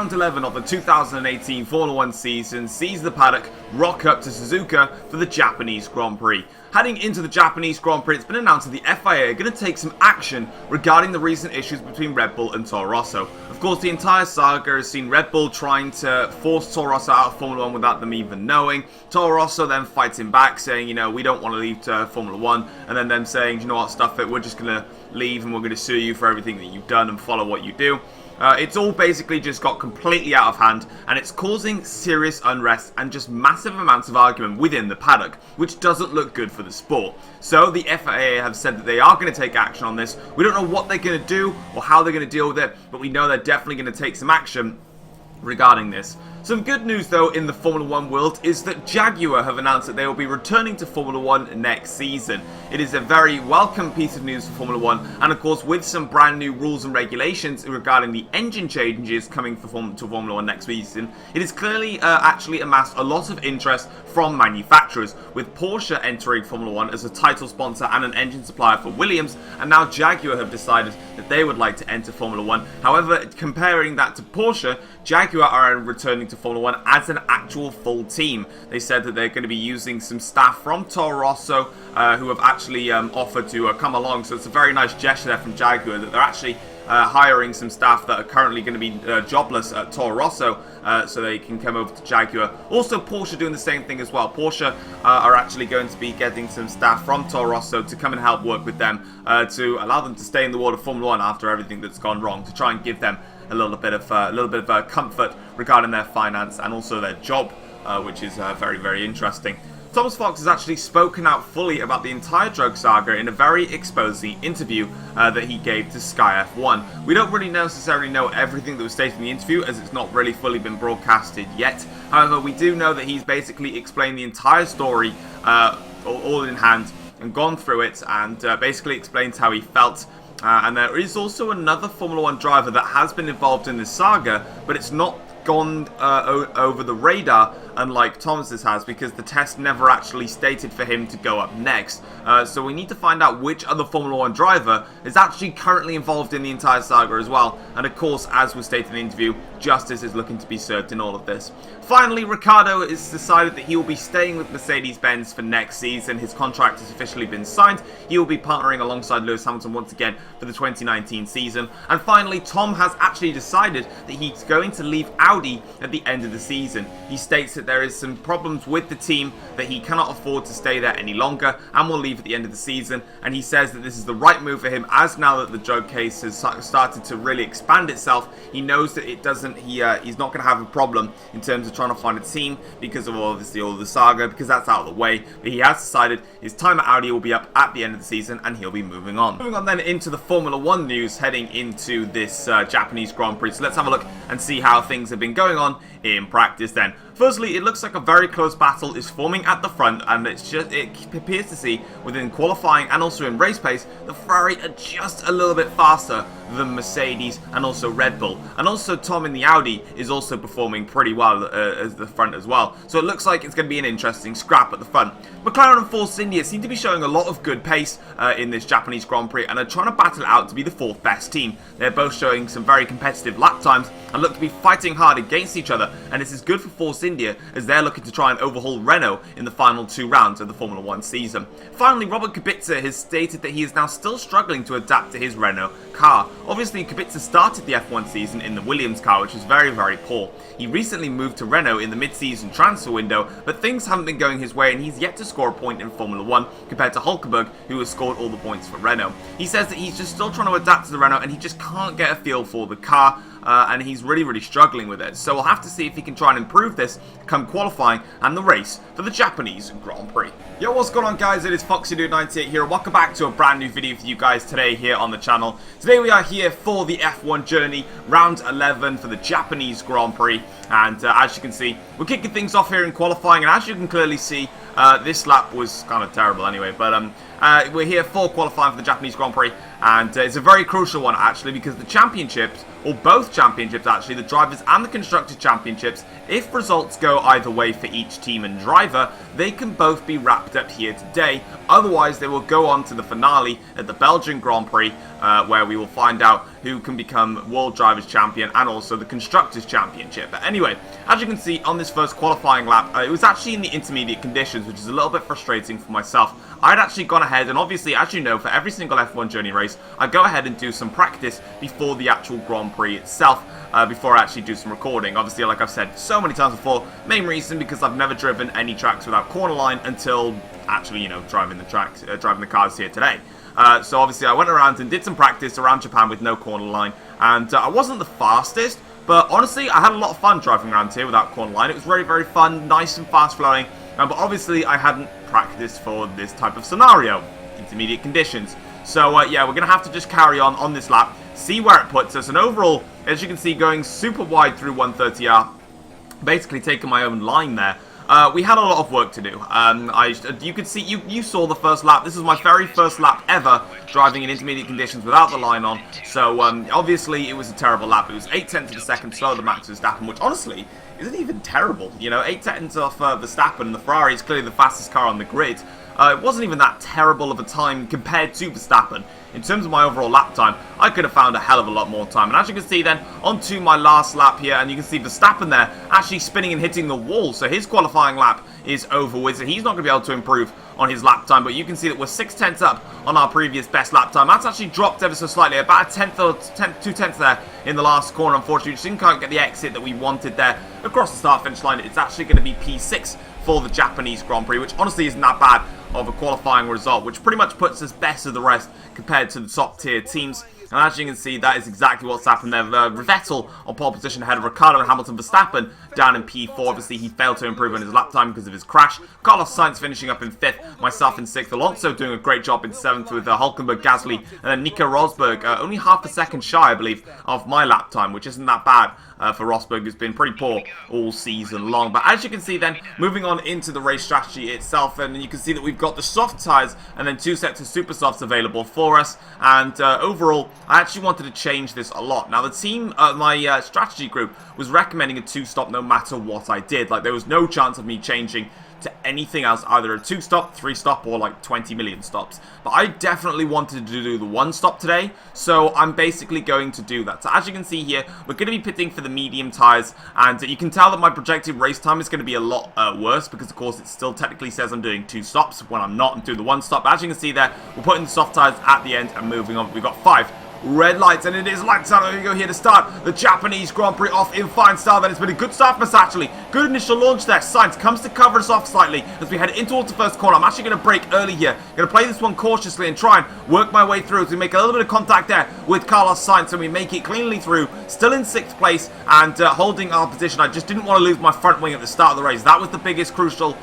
round 11 of the 2018 Formula 1 season sees the paddock rock up to Suzuka for the Japanese Grand Prix. Heading into the Japanese Grand Prix, it's been announced that the FIA are going to take some action regarding the recent issues between Red Bull and Toro Rosso. Of course, the entire saga has seen Red Bull trying to force Toro Rosso out of Formula 1 without them even knowing. Toro Rosso then fighting back, saying, you know, we don't want to leave to Formula 1. And then them saying, you know what, stuff it, we're just going to leave and we're going to sue you for everything that you've done and follow what you do. It's all basically just got completely out of hand, and it's causing serious unrest and just massive amounts of argument within the paddock, which doesn't look good for the sport. So the FIA have said that they are going to take action on this. We don't know what they're going to do or how they're going to deal with it, but we know they're definitely going to take some action regarding this. Some good news though in the Formula 1 world is that Jaguar have announced that they will be returning to Formula 1 next season. It is a very welcome piece of news for Formula 1, and of course with some brand new rules and regulations regarding the engine changes coming to Formula 1 next season, it has clearly actually amassed a lot of interest from manufacturers, with Porsche entering Formula 1 as a title sponsor and an engine supplier for Williams, and now Jaguar have decided that they would like to enter Formula 1. However, comparing that to Porsche, Jaguar are returning to Formula 1 as an actual full team. They said that they're going to be using some staff from Toro Rosso who have actually offered to come along, so it's a very nice gesture there from Jaguar that they're actually hiring some staff that are currently going to be jobless at Toro Rosso so they can come over to Jaguar. Also, Porsche doing the same thing as well. Porsche are actually going to be getting some staff from Toro Rosso to come and help work with them to allow them to stay in the world of Formula 1 after everything that's gone wrong, to try and give them a little bit of comfort regarding their finance and also their job, which is very, very interesting. Thomas Fox has actually spoken out fully about the entire drug saga in a very exposing interview that he gave to Sky F1. We don't really necessarily know everything that was stated in the interview, as it's not really fully been broadcasted yet. However, we do know that he's basically explained the entire story all in hand and gone through it, and basically explains how he felt. And there is also another Formula 1 driver that has been involved in this saga, but it's not gone over the radar, unlike Thomas's has, because the test never actually stated for him to go up next. So we need to find out which other Formula 1 driver is actually currently involved in the entire saga as well. And of course, as was stated in the interview, justice is looking to be served in all of this. Finally, Ricciardo has decided that he will be staying with Mercedes-Benz for next season. His contract has officially been signed. He will be partnering alongside Lewis Hamilton once again for the 2019 season. And finally, Tom has actually decided that he's going to leave Audi at the end of the season. He states that there is some problems with the team, that he cannot afford to stay there any longer and will leave at the end of the season. And he says that this is the right move for him, as now that the drug case has started to really expand itself, he knows that it doesn't, he's not going to have a problem in terms of trying to find a team because of obviously all of the saga, because that's out of the way. But he has decided his time at Audi will be up at the end of the season and he'll be moving on. Moving on then into the Formula 1 news heading into this Japanese Grand Prix. So let's have a look and see how things have been going on in practice then. Firstly, it looks like a very close battle is forming at the front, and it appears to see within qualifying and also in race pace, the Ferrari are just a little bit faster than Mercedes and also Red Bull. And also Tom in the Audi is also performing pretty well as the front as well. So it looks like it's going to be an interesting scrap at the front. McLaren and Force India seem to be showing a lot of good pace in this Japanese Grand Prix and are trying to battle it out to be the fourth best team. They're both showing some very competitive lap times and look to be fighting hard against each other, and this is good for Force India as they're looking to try and overhaul Renault in the final 2 rounds of the Formula 1 season. Finally, Robert Kubica has stated that he is now still struggling to adapt to his Renault car. Obviously, Kubica started the F1 season in the Williams car, which was very, very poor. He recently moved to Renault in the mid-season transfer window, but things haven't been going his way and he's yet to score a point in Formula 1 compared to Hulkenberg, who has scored all the points for Renault. He says that he's just still trying to adapt to the Renault and he just can't get a feel for the car. And he's really struggling with it. So we'll have to see if he can try and improve this come qualifying and the race for the Japanese Grand Prix. Yo, what's going on guys? It is FoxyDude98 here. Welcome back to a brand new video for you guys today here on the channel. Today we are here for the F1 journey, round 11 for the Japanese Grand Prix. And as you can see, we're kicking things off here in qualifying. And as you can clearly see, this lap was kind of terrible anyway. But we're here for qualifying for the Japanese Grand Prix. And it's a very crucial one, actually, because the championships, or both championships, actually, the drivers and the constructors championships, if results go either way for each team and driver, they can both be wrapped up here today. Otherwise, they will go on to the finale at the Belgian Grand Prix, where we will find out who can become World Drivers Champion and also the Constructors Championship. But anyway, as you can see on this first qualifying lap, it was actually in the intermediate conditions, which is a little bit frustrating for myself. I'd actually gone ahead, and obviously, as you know, for every single F1 journey race, I go ahead and do some practice before the actual Grand Prix itself, before I actually do some recording. Obviously, like I've said so many times before, main reason because I've never driven any tracks without corner line until actually, you know, driving the cars here today. So obviously I went around and did some practice around Japan with no corner line, and I wasn't the fastest, but honestly I had a lot of fun driving around here without corner line. It was very, very fun, nice and fast flowing, but obviously I hadn't practiced for this type of scenario, intermediate conditions. So yeah, we're going to have to just carry on this lap, see where it puts us, and overall, as you can see, going super wide through 130R, basically taking my own line there. We had a lot of work to do. You could see, you saw the first lap. This was my very first lap ever driving in intermediate conditions without the line on. So obviously it was a terrible lap. It was 8/10 of a second slower than Max Verstappen, which honestly isn't even terrible. You know, 8/10 off Verstappen. The Ferrari is clearly the fastest car on the grid. It wasn't even that terrible of a time compared to Verstappen. In terms of my overall lap time, I could have found a hell of a lot more time. And as you can see then, onto my last lap here, and you can see Verstappen there actually spinning and hitting the wall. So his qualifying lap is over with, so he's not going to be able to improve on his lap time. But you can see that we're 6/10 up on our previous best lap time. That's actually dropped ever so slightly, about a 2/10 there in the last corner. Unfortunately, we just didn't quite get the exit that we wanted there across the start-finish line. It's actually going to be P6 for the Japanese Grand Prix, which honestly isn't that bad of a qualifying result, which pretty much puts us best of the rest compared to the top tier teams. And as you can see, that is exactly what's happened there. Vettel on pole position ahead of Ricciardo and Hamilton. Verstappen down in P4. Obviously, he failed to improve on his lap time because of his crash. Carlos Sainz finishing up in 5th. Myself in 6th. Alonso doing a great job in 7th with Hülkenberg, Gasly, and then Nico Rosberg. Only half a second shy, I believe, of my lap time, which isn't that bad for Rosberg, who's been pretty poor all season long. But as you can see then, moving on into the race strategy itself, and you can see that we've got the soft tyres and then 2 sets of super softs available for us. And overall, I actually wanted to change this a lot. Now, the team, my strategy group, was recommending a 2-stop no matter what I did. Like, there was no chance of me changing to anything else, either a 2-stop, 3-stop, or like 20 million stops. But I definitely wanted to do the 1-stop today, so I'm basically going to do that. So as you can see here, we're going to be pitting for the medium tyres, and you can tell that my projected race time is going to be a lot worse, because of course it still technically says I'm doing 2 stops when I'm not, and doing the 1-stop. But as you can see there, we're putting the soft tyres at the end and moving on. We've got 5 red lights, and it is lights out. There we go here to start the Japanese Grand Prix off in fine style. Then it's been a good start for us, actually. Good initial launch there. Sainz comes to cover us off slightly as we head in towards the first corner. I'm actually going to brake early here. Going to play this one cautiously and try and work my way through as we make a little bit of contact there with Carlos Sainz, and we make it cleanly through. Still in 6th place and holding our position. I just didn't want to lose my front wing at the start of the race. That was the biggest crucial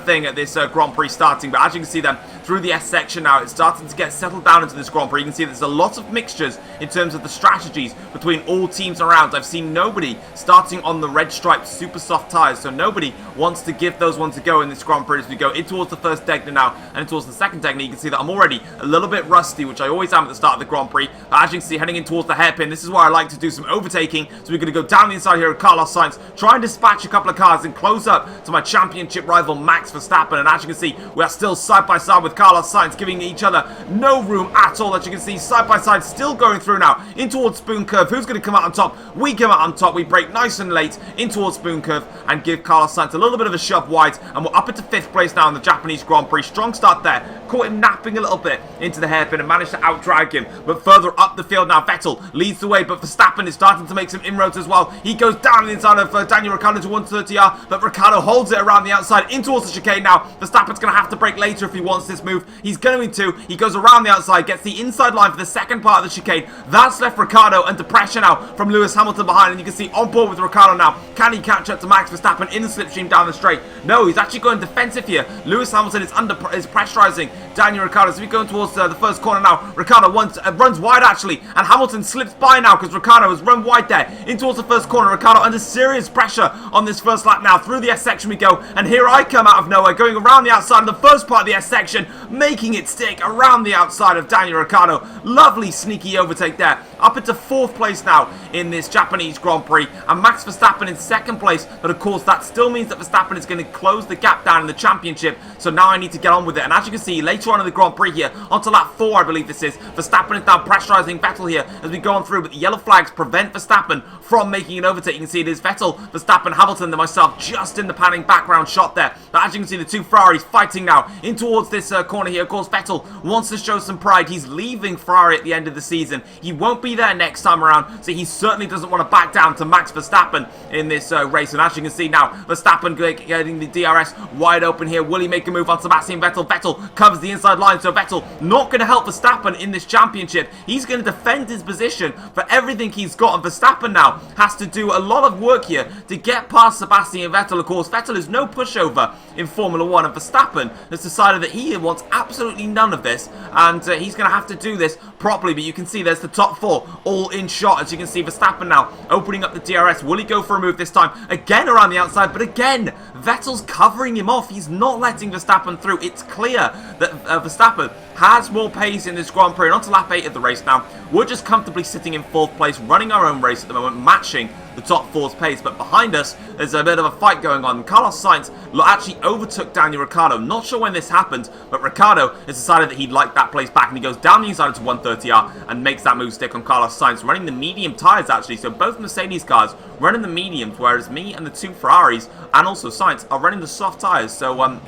thing at this Grand Prix starting. But as you can see then, through the S section now, it's starting to get settled down into this Grand Prix. You can see there's a lot of mixtures in terms of the strategies between all teams around. I've seen nobody starting on the red striped super soft tyres, so nobody wants to give those ones a go in this Grand Prix as we go in towards the first Degner now and towards the second Degner. You can see that I'm already a little bit rusty, which I always am at the start of the Grand Prix. But as you can see, heading in towards the hairpin, this is where I like to do some overtaking. So we're going to go down the inside here with Carlos Sainz, try and dispatch a couple of cars and close up to my championship rival Max Verstappen. And as you can see, we are still side by side with Carlos Sainz, giving each other no room at all. As you can see, side by side, still going through now in towards Spoon Curve. Who's going to come out on top? We come out on top. We break nice and late in towards Spoon Curve and give Carlos Sainz a little bit of a shove wide, and we're up into 5th place now in the Japanese Grand Prix. Strong start there. Caught him napping a little bit into the hairpin and managed to outdrag him, but further up the field now, Vettel leads the way, but Verstappen is starting to make some inroads as well. He goes down the inside of Daniel Ricciardo to 130R, but Ricciardo holds it around the outside in towards the chicane now. Verstappen's going to have to brake later if he wants this move. He's going to. He goes around the outside, gets the inside line for the second part of the chicane. chicane. That's left Ricciardo under pressure now from Lewis Hamilton behind, and you can see on board with Ricciardo now. Can he catch up to Max Verstappen in the slipstream down the straight? No, he's actually going defensive here. Lewis Hamilton is pressurizing Daniel Ricciardo. So we're going towards the first corner now. Ricciardo runs wide actually, and Hamilton slips by now because Ricciardo has run wide there in towards the first corner. Ricciardo under serious pressure on this first lap now. Through the S section we go, and here I come out of nowhere, going around the outside of the first part of the S section, making it stick around the outside of Daniel Ricciardo. Lovely sneaky overtake there. Up into 4th place now in this Japanese Grand Prix, and Max Verstappen in 2nd place, but of course that still means that Verstappen is going to close the gap down in the championship, so now I need to get on with it. And as you can see later on in the Grand Prix here, onto lap 4 I believe this is, Verstappen is now pressurizing Vettel here as we go on through, but the yellow flags prevent Verstappen from making an overtake. You can see it is Vettel, Verstappen, Hamilton, and myself just in the panning background shot there. But as you can see, the two Ferraris fighting now in towards this corner here. Of course, Vettel wants to show some pride. He's leaving Ferrari at the end of the season. He won't be there next time around, so he certainly doesn't want to back down to Max Verstappen in this race. And as you can see now, Verstappen getting the DRS wide open here. Will he make a move on Sebastian Vettel? Vettel covers the inside line, so Vettel not going to help Verstappen in this championship. He's going to defend his position for everything he's got, and Verstappen now has to do a lot of work here to get past Sebastian Vettel. Of course, Vettel is no pushover in Formula 1, and Verstappen has decided that he wants absolutely none of this, and he's going to have to do this properly. But you can see there's the top 4 all in shot. As you can see, Verstappen now opening up the DRS. Will he go for a move this time? Again around the outside, but again, Vettel's covering him off. He's not letting Verstappen through. It's clear that Verstappen has more pace in this Grand Prix. And on to lap 8 of the race now. We're just comfortably sitting in 4th place, running our own race at the moment, matching the top 4's pace. But behind us, there's a bit of a fight going on. Carlos Sainz actually overtook Daniel Ricciardo. Not sure when this happened, but Ricciardo has decided that he'd like that place back, and he goes down the inside to 130R and makes that move stick on Carlos Sainz, running the medium tyres actually. So both Mercedes cars running the mediums, whereas me and the 2 Ferraris and also Sainz are running the soft tyres. So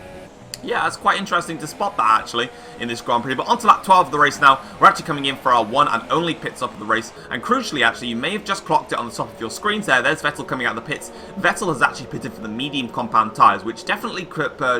yeah, it's quite interesting to spot that actually in this Grand Prix. But on to lap 12 of the race now. We're actually coming in for our one and only pit stop of the race. And crucially, actually, you may have just clocked it on the top of your screens there. There's Vettel coming out of the pits. Vettel has actually pitted for the medium compound tyres, which definitely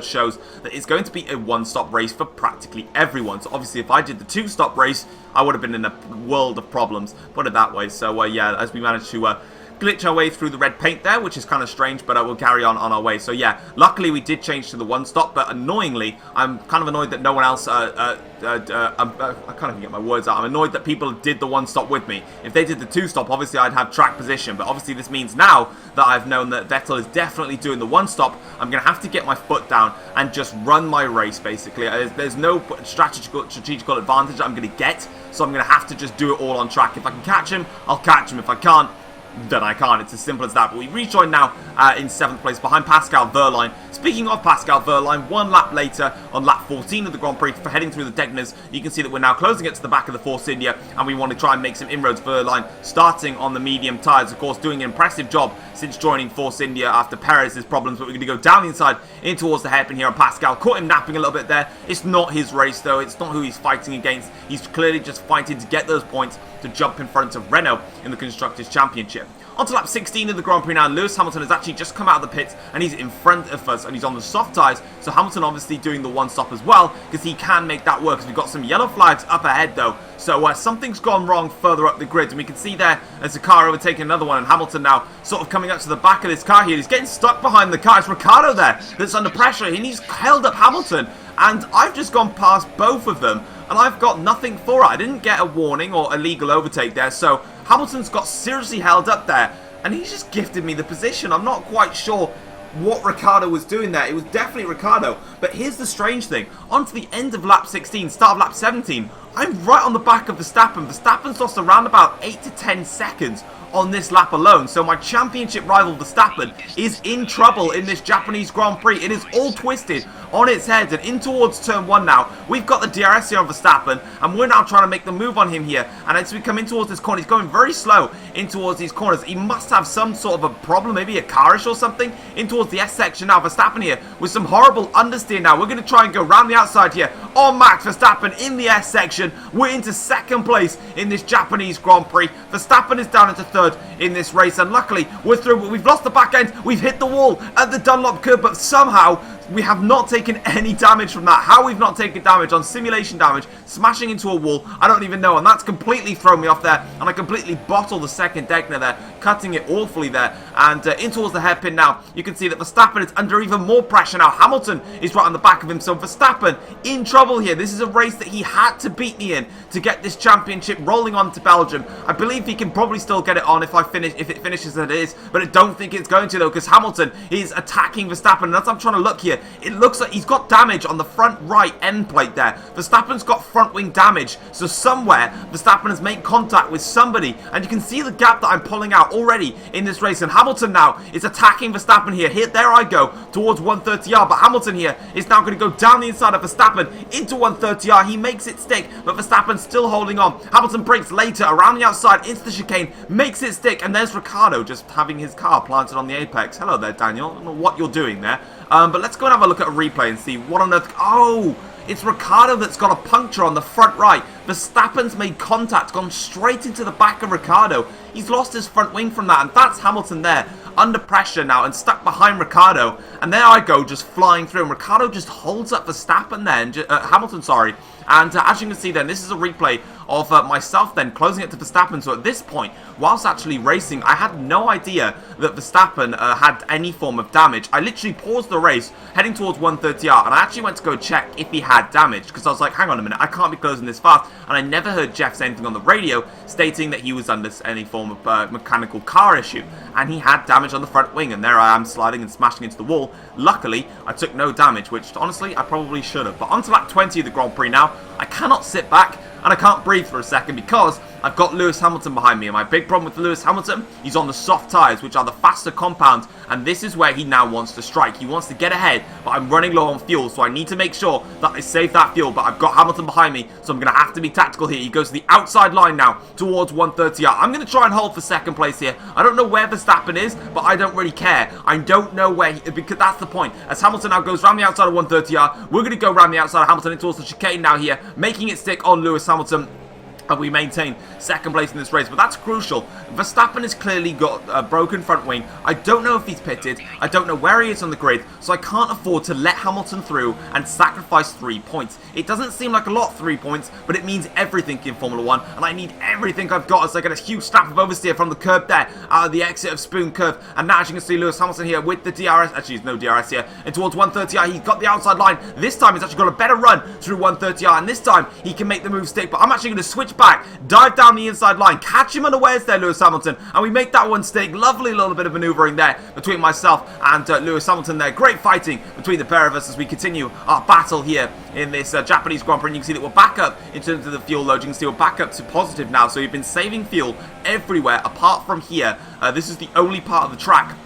shows that it's going to be a one-stop race for practically everyone. So obviously, if I did the 2-stop race, I would have been in a world of problems, put it that way. So yeah, as we managed to glitch our way through the red paint there, which is kind of strange, but we'll carry on our way. So yeah, luckily we did change to the 1-stop, but annoyingly, I'm kind of annoyed that no one else, I can't even get my words out. I'm annoyed that people did the 1-stop with me. If they did the 2-stop, obviously I'd have track position, but obviously this means now that I've known that Vettel is definitely doing the 1-stop, I'm going to have to get my foot down and just run my race, basically. There's no strategical advantage that I'm going to get, so I'm going to have to just do it all on track. If I can catch him, I'll catch him. If I can't, then I can't. It's as simple as that. But we rejoin now in 7th place behind Pascal Wehrlein. Speaking of Pascal Wehrlein, 1 lap later on lap 14 of the Grand Prix for heading through the Degners, you can see that we're now closing it to the back of the Force India, and we want to try and make some inroads. Wehrlein starting on the medium tyres, of course, doing an impressive job since joining Force India after Perez's problems. But we're going to go down the inside in towards the hairpin here on Pascal. Caught him napping a little bit there. It's not his race though. It's not who he's fighting against. He's clearly just fighting to get those points to jump in front of Renault in the Constructors' Championship. On to lap 16 of the Grand Prix now. Lewis Hamilton has actually just come out of the pits, and he's in front of us, and he's on the soft tyres. So Hamilton obviously doing the 1-stop as well, because he can make that work. Because we've got some yellow flags up ahead though. So something's gone wrong further up the grid, and we can see there as the car overtaking another one, and Hamilton now sort of coming up to the back of this car here. He's getting stuck behind the car. It's Ricciardo there that's under pressure, and he's held up Hamilton, and I've just gone past both of them, and I've got nothing for it. I didn't get a warning or illegal overtake there, so Hamilton's got seriously held up there, and he's just gifted me the position. I'm not quite sure what Ricciardo was doing there. It was definitely Ricciardo. But here's the strange thing. On to the end of lap 16, start of lap 17, I'm right on the back of Verstappen. Verstappen's lost around about 8 to 10 seconds on this lap alone. So my championship rival Verstappen is in trouble in this Japanese Grand Prix. It is all twisted on its head, and in towards turn 1 now. We've got the DRS here on Verstappen, and we're now trying to make the move on him here. And as we come in towards this corner, he's going very slow in towards these corners. He must have some sort of a problem, maybe a carish or something, in towards the S section now. Verstappen here with some horrible understeer now. We're going to try and go round the outside here on Max Verstappen in the S section. We're into 2nd place in this Japanese Grand Prix. Verstappen is down into 3rd in this race, and luckily we're through. We've lost the back end. We've hit the wall at the Dunlop curb, but somehow We have not taken any damage from that. How we've not taken damage on simulation damage, smashing into a wall, I don't even know. And that's completely thrown me off there. And I completely bottled the second Degner there, cutting it awfully there. And in towards the hairpin now, you can see that Verstappen is under even more pressure now. Hamilton is right on the back of him. So Verstappen in trouble here. This is a race that he had to beat me in to get this championship rolling on to Belgium. I believe he can probably still get it on if it finishes as it is. But I don't think it's going to though, because Hamilton is attacking Verstappen. And as I'm trying to look here, it looks like he's got damage on the front right end plate there. Verstappen's got front wing damage. So somewhere, Verstappen has made contact with somebody. And you can see the gap that I'm pulling out already in this race. And Hamilton now is attacking Verstappen here. There I go towards 130R. But Hamilton here is now going to go down the inside of Verstappen into 130R. He makes it stick, but Verstappen's still holding on. Hamilton brakes later around the outside into the chicane, makes it stick. And there's Ricciardo just having his car planted on the apex. Hello there, Daniel. I don't know what you're doing there. But let's go and have a look at a replay and see what on earth... Oh, it's Ricciardo that's got a puncture on the front right. Verstappen's made contact, gone straight into the back of Ricciardo. He's lost his front wing from that, and that's Hamilton there, under pressure now and stuck behind Ricciardo. And there I go, just flying through. And Ricciardo just holds up Verstappen then, Hamilton, sorry. And as you can see then, this is a replay of myself then closing it to Verstappen. So at this point, whilst actually racing, I had no idea that Verstappen had any form of damage. I literally paused the race, heading towards 130R, and I actually went to go check if he had damage, because I was like, hang on a minute, I can't be closing this fast. And I never heard Jeff say anything on the radio stating that he was under any form of mechanical car issue. And he had damage on the front wing, and there I am sliding and smashing into the wall. Luckily, I took no damage, which honestly, I probably should have. But on to lap 20 of the Grand Prix now. I cannot sit back and I can't breathe for a second because I've got Lewis Hamilton behind me. And my big problem with Lewis Hamilton, he's on the soft tyres, which are the faster compound. And this is where he now wants to strike. He wants to get ahead, but I'm running low on fuel. So I need to make sure that I save that fuel. But I've got Hamilton behind me, so I'm going to have to be tactical here. He goes to the outside line now towards 130R. I'm going to try and hold for second place here. I don't know where Verstappen is, but I don't really care. I don't know where because that's the point. As Hamilton now goes around the outside of 130R, we're going to go around the outside of Hamilton into towards the chicane now here, making it stick on Lewis Hamilton. And we maintain second place in this race, but that's crucial. Verstappen has clearly got a broken front wing. I don't know if he's pitted. I don't know where he is on the grid, so I can't afford to let Hamilton through and sacrifice 3 points. It doesn't seem like a lot, 3 points, but it means everything in Formula 1, and I need everything I've got as I get a huge snap of oversteer from the curb there, out of the exit of Spoon Curve. And now as you can see, Lewis Hamilton here with the DRS. Actually, there's no DRS here. And towards 130R, he's got the outside line. This time, he's actually got a better run through 130R, and this time, he can make the move stick. But I'm actually going to switch back, dive down the inside line, catch him unawares there, Lewis Hamilton, and we make that one stick. Lovely little bit of maneuvering there between myself and Lewis Hamilton there. Great fighting between the pair of us as we continue our battle here in this Japanese Grand Prix. And you can see that we're back up in terms of the fuel load. You can see we're back up to positive now, so we've been saving fuel everywhere apart from here. This is the only part of the track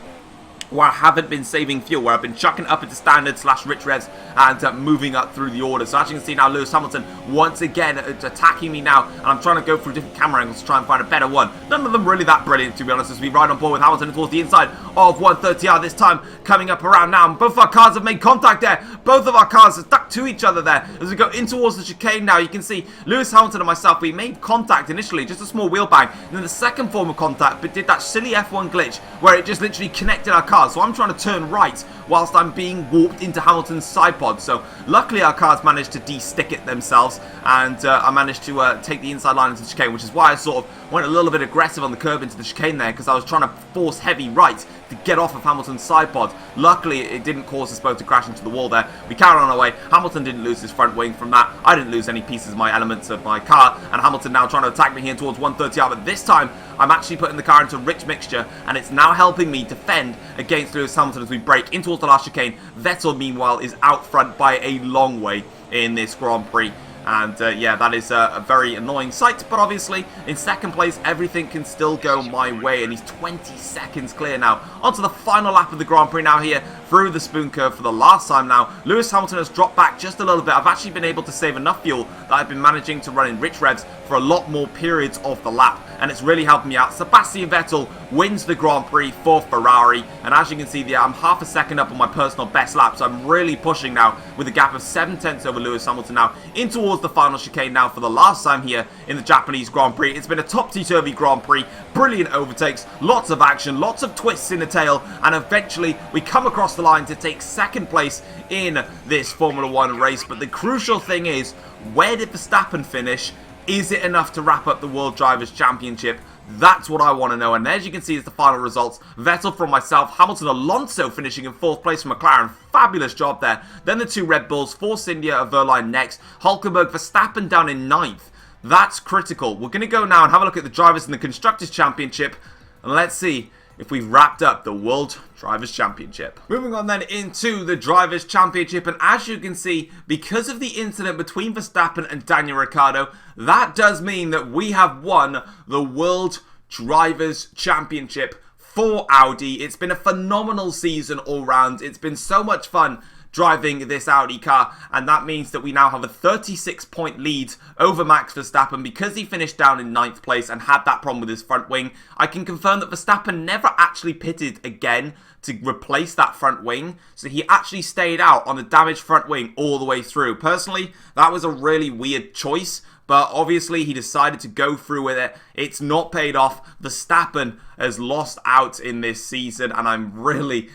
where I haven't been saving fuel, where I've been chucking up into standard / rich revs and moving up through the order. So as you can see now, Lewis Hamilton once again attacking me now, and I'm trying to go through different camera angles to try and find a better one. None of them really that brilliant, to be honest, as we ride on board with Hamilton towards the inside of 130R, this time coming up around now. And both of our cars have made contact there. Both of our cars are stuck to each other there. As we go in towards the chicane now, you can see Lewis Hamilton and myself, we made contact initially, just a small wheel bang. And then the second form of contact, but did that silly F1 glitch where it just literally connected our cars. So I'm trying to turn right whilst I'm being warped into Hamilton's side pod. So luckily our cars managed to de-stick it themselves, and I managed to take the inside line into the chicane, which is why I sort of went a little bit aggressive on the curb into the chicane there, because I was trying to force heavy right to get off of Hamilton's side pod. Luckily it didn't cause us both to crash into the wall there. We carried on our way. Hamilton didn't lose his front wing from that. I didn't lose any pieces of my elements of my car, and Hamilton now trying to attack me here towards 130R, but this time I'm actually putting the car into rich mixture, and it's now helping me defend against Lewis Hamilton as we break in towards the last chicane. Vettel, meanwhile, is out front by a long way in this Grand Prix. And yeah, that is a very annoying sight, but obviously in second place everything can still go my way, and he's 20 seconds clear now. Onto the final lap of the Grand Prix now here through the Spoon Curve for the last time now. Lewis Hamilton has dropped back just a little bit. I've actually been able to save enough fuel that I've been managing to run in rich revs for a lot more periods of the lap. and it's really helping me out. Sebastian Vettel wins the Grand Prix for Ferrari, and as you can see there, I'm half a second up on my personal best lap, so I'm really pushing now with a gap of 7 tenths over Lewis Hamilton now in towards the final chicane now for the last time here in the Japanese Grand Prix. It's been a topsy-turvy Grand Prix, brilliant overtakes, lots of action, lots of twists in the tail, and eventually we come across the line to take second place in this Formula 1 race. But the crucial thing is, where did Verstappen finish? Is it enough to wrap up the World Drivers' Championship? That's what I want to know. And as you can see is the final results. Vettel from myself, Hamilton, Alonso finishing in 4th place from McLaren. Fabulous job there. Then the 2 Red Bulls, Force India, Verline next. Hulkenberg, Verstappen down in 9th. That's critical. We're going to go now and have a look at the drivers in the Constructors' Championship. And let's see if we've wrapped up the World Drivers' Championship. Moving on then into the Drivers' Championship, and as you can see, because of the incident between Verstappen and Daniel Ricciardo, that does mean that we have won the World Drivers' Championship for Audi. It's been a phenomenal season all round. It's been so much fun driving this Audi car, and that means that we now have a 36-point lead over Max Verstappen because he finished down in 9th place and had that problem with his front wing. I can confirm that Verstappen never actually pitted again to replace that front wing, so he actually stayed out on the damaged front wing all the way through. Personally, that was a really weird choice, but obviously he decided to go through with it. It's not paid off. Verstappen has lost out in this season, and I'm really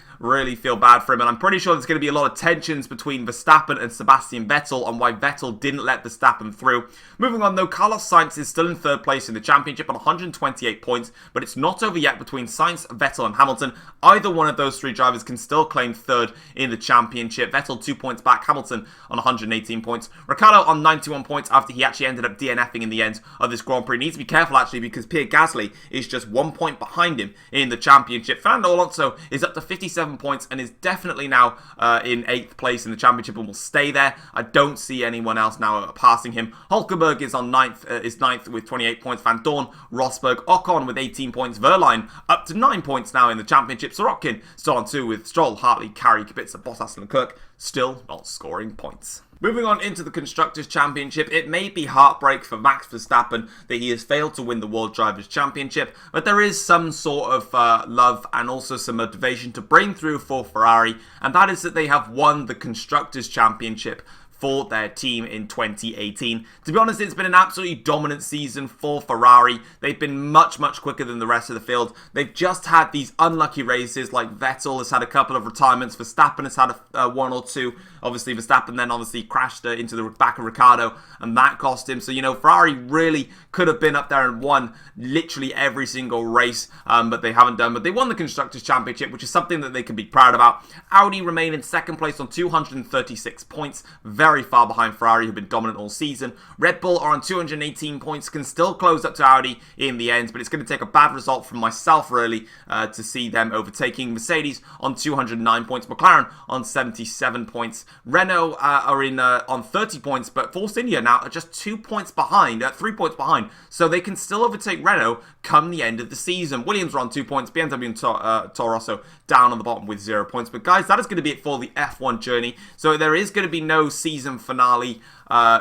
feel bad for him. And I'm pretty sure there's going to be a lot of tensions between Verstappen and Sebastian Vettel on why Vettel didn't let Verstappen through. Moving on though, Carlos Sainz is still in 3rd place in the championship on 128 points, but it's not over yet between Sainz, Vettel and Hamilton. Either one of those 3 drivers can still claim 3rd in the championship. Vettel 2 points back, Hamilton on 118 points. Ricciardo on 91 points after he actually ended up DNFing in the end of this Grand Prix. Needs to be careful actually because Pierre Gasly is just 1 point behind him in the championship. Fernando Alonso is up to 57 points and is definitely now in 8th place in the championship and will stay there. I don't see anyone else now passing him. Hulkenberg is on 9th with 28 points. Van Dorn, Rosberg, Ocon with 18 points. Verline up to 9 points now in the championship. Sorokin still on 2 with Stroll, Hartley, Carey, Kubica, Bottas and Leclerc still not scoring points. Moving on into the Constructors' Championship, it may be heartbreak for Max Verstappen that he has failed to win the World Drivers' Championship, but there is some sort of love and also some motivation to bring through for Ferrari, and that is that they have won the Constructors' Championship for their team in 2018. To be honest, it's been an absolutely dominant season for Ferrari. They've been much quicker than the rest of the field. They've just had these unlucky races, like Vettel has had a couple of retirements, Verstappen has had one or two. Obviously, Verstappen then obviously crashed into the back of Ricciardo, and that cost him. So, you know, Ferrari really could have been up there and won literally every single race, but they haven't done. But they won the Constructors' Championship, which is something that they can be proud about. Audi remain in 2nd place on 236 points, very far behind Ferrari, who've been dominant all season. Red Bull are on 218 points, can still close up to Audi in the end, but it's going to take a bad result from myself, really, to see them overtaking. Mercedes on 209 points, McLaren on 77 points. Renault are on 30 points, but Force India now are just 2 points behind, 3 points behind, so they can still overtake Renault come the end of the season. Williams are on 2 points, BMW and Toro Rosso down on the bottom with 0 points. But guys, that is going to be it for the F1 journey. So there is going to be no season finale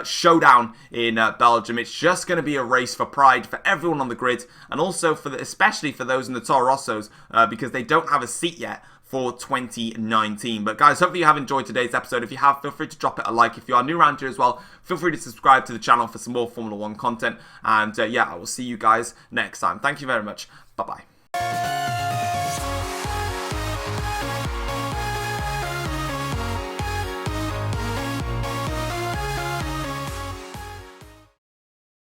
showdown in Belgium. It's just going to be a race for pride for everyone on the grid, and also for especially for those in the Toro Rossos, because they don't have a seat yet for 2019. But guys, hopefully you have enjoyed today's episode. If you have, feel free to drop it a like. If you are new around here as well, feel free to subscribe to the channel for some more Formula 1 content. And yeah, I will see you guys next time. Thank you very much. Bye-bye.